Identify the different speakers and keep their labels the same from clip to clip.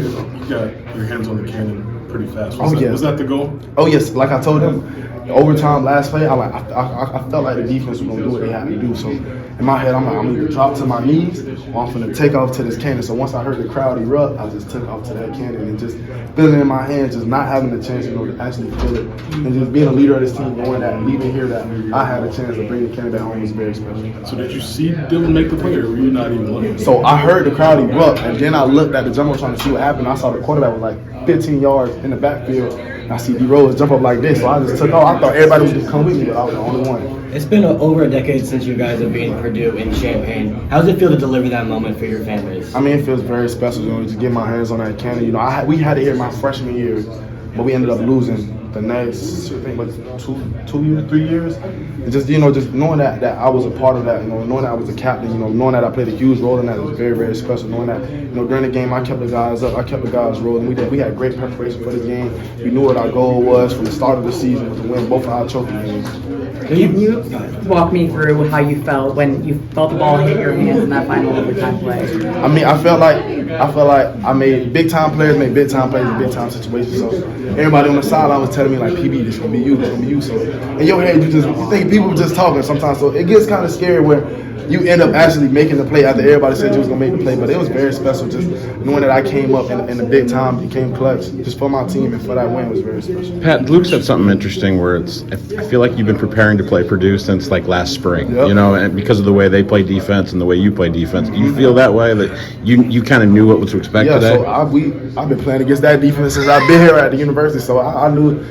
Speaker 1: You got your hands on the cannon pretty fast.
Speaker 2: Yeah.
Speaker 1: Was that the goal?
Speaker 2: Oh yes, like I told them, overtime last play, I felt like the defense was gonna do what they had to do. So in my head, I'm like, I'm gonna drop to my knees, or I'm gonna take off to this cannon. So once I heard the crowd erupt, I just took off to that cannon and just feeling it in my hands, just not having the chance, to actually feel it, and just being a leader of this team, knowing that and leaving here that I had a chance to bring the cannon back home was very special.
Speaker 1: So did you see Dylan make the play, or were you not even looking?
Speaker 2: So I heard the crowd erupt, and then I looked at the jumbo trying to see what happened. I saw the quarterback was like 15 yards in the backfield. I see D-Rose jump up like this, so I just took off. I thought everybody was going to come with me, but I was the only one.
Speaker 3: It's been over a decade since you guys have been Purdue in Champaign. How does it feel to deliver that moment for your fan base?
Speaker 2: I mean, it feels very special, to get my hands on that cannon. We had it here my freshman year, but we ended up losing the next, I think, 3 years. And just knowing that I was a part of that, knowing that I was a captain, knowing that I played a huge role in that was very, very special. Knowing that, during the game I kept the guys up, I kept the guys rolling. We had great preparation for the game. We knew what our goal was from the start of the season was to win both of our trophy games.
Speaker 4: Can you walk me through how you felt when you felt the ball hit your hands in that final overtime play?
Speaker 2: I mean, I felt like I made big time players make big time plays in big time situations. So everybody on the sideline was telling me like, PB, this gonna be you, this gonna be you. So in your head, you think people were just talking sometimes. So it gets kind of scary where you end up actually making the play after everybody said you was gonna make the play. But it was very special, just knowing that I came up in the big time, became clutch, just for my team and for that win was very special.
Speaker 5: Pat, Luke said something interesting where I feel like you've been preparing to play Purdue since like last spring,
Speaker 2: Yep.
Speaker 5: and because of the way they play defense and the way you play defense. Do you feel that way, that you kind of knew what to expect today?
Speaker 2: So I've been playing against that defense since I've been here at the university, so I knew.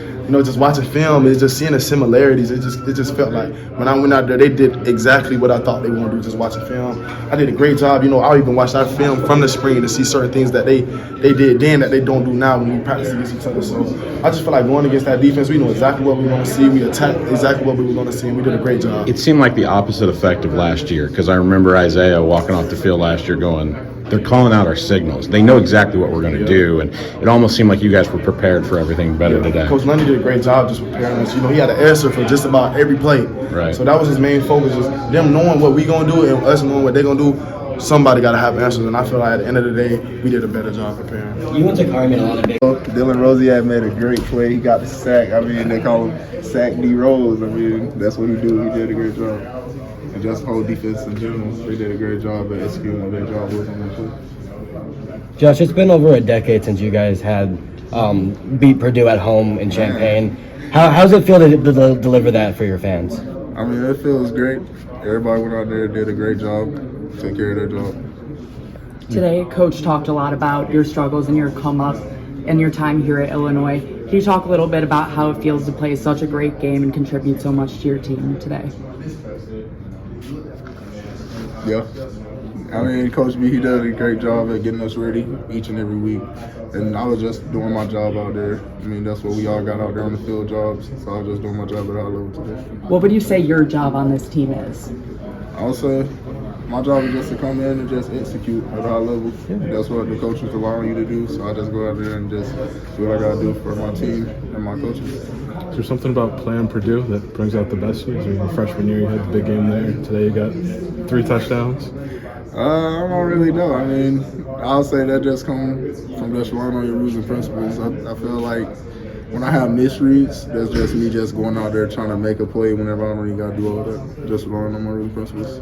Speaker 2: Just watching film, it's just seeing the similarities. It just felt like when I went out there, they did exactly what I thought they were going to do, just watching film. I did a great job. I even watched our film from the spring to see certain things that they did then that they don't do now when we practice against each other. So I just feel like going against that defense, we know exactly what we want to see. We attacked exactly what we were going to see, and we did a great job.
Speaker 5: It seemed like the opposite effect of last year, because I remember Isaiah walking off the field last year going, they're calling out our signals. They know exactly what we're going to do, and it almost seemed like you guys were prepared for everything better today.
Speaker 2: Coach Lundy did a great job just preparing us. He had an answer for just about every play.
Speaker 5: Right.
Speaker 2: So that was his main focus, just them knowing what we going to do and us knowing what they're going to do. Somebody got to have answers, and I feel like at the end of the day, we did a better job preparing.
Speaker 3: You went to Carmen a lot of big.
Speaker 6: Dylan Rosiak made a great play. He got the sack. I mean, they call him Sack D Rose. I mean, that's what he do. He did a great job. And just whole defense in general, they did a great job at executing what their job was on the play.
Speaker 3: Josh, it's been over a decade since you guys had beat Purdue at home in Champaign. How does it feel to deliver that for your fans?
Speaker 6: I mean, it feels great. Everybody went out there, did a great job, took care of their job.
Speaker 4: Today, Coach talked a lot about your struggles and your come up and your time here at Illinois. Can you talk a little bit about how it feels to play such a great game and contribute so much to your team today?
Speaker 6: Yeah. I mean, Coach B, he does a great job at getting us ready each and every week. And I was just doing my job out there. I mean, that's what we all got out there on the field jobs. So I was just doing my job at our level today.
Speaker 4: What would you say your job on this team is?
Speaker 6: I would say my job is just to come in and just execute at our level. That's what the coach is allowing you to do. So I just go out there and just do what I got to do for my team and my coaches.
Speaker 1: Is there something about playing Purdue that brings out the best in you? I mean, your freshman year, you had the big game there. Today, you got 3 touchdowns.
Speaker 6: I don't really know. I mean, I'll say that just comes from just relying on your rules and principles. I feel like when I have misreads, that's just me just going out there trying to make a play whenever I don't really got to do all that. Just relying on my rules and principles.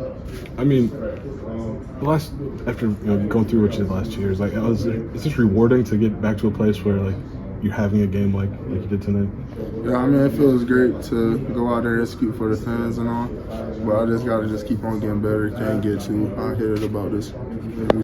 Speaker 1: I mean, after going through what you did last 2 years, is this rewarding to get back to a place where you're having a game like you did tonight?
Speaker 6: Yeah, I mean, it feels great to go out there and execute for the fans and all, but I just got to keep on getting better. Can't get too hot-headed about this.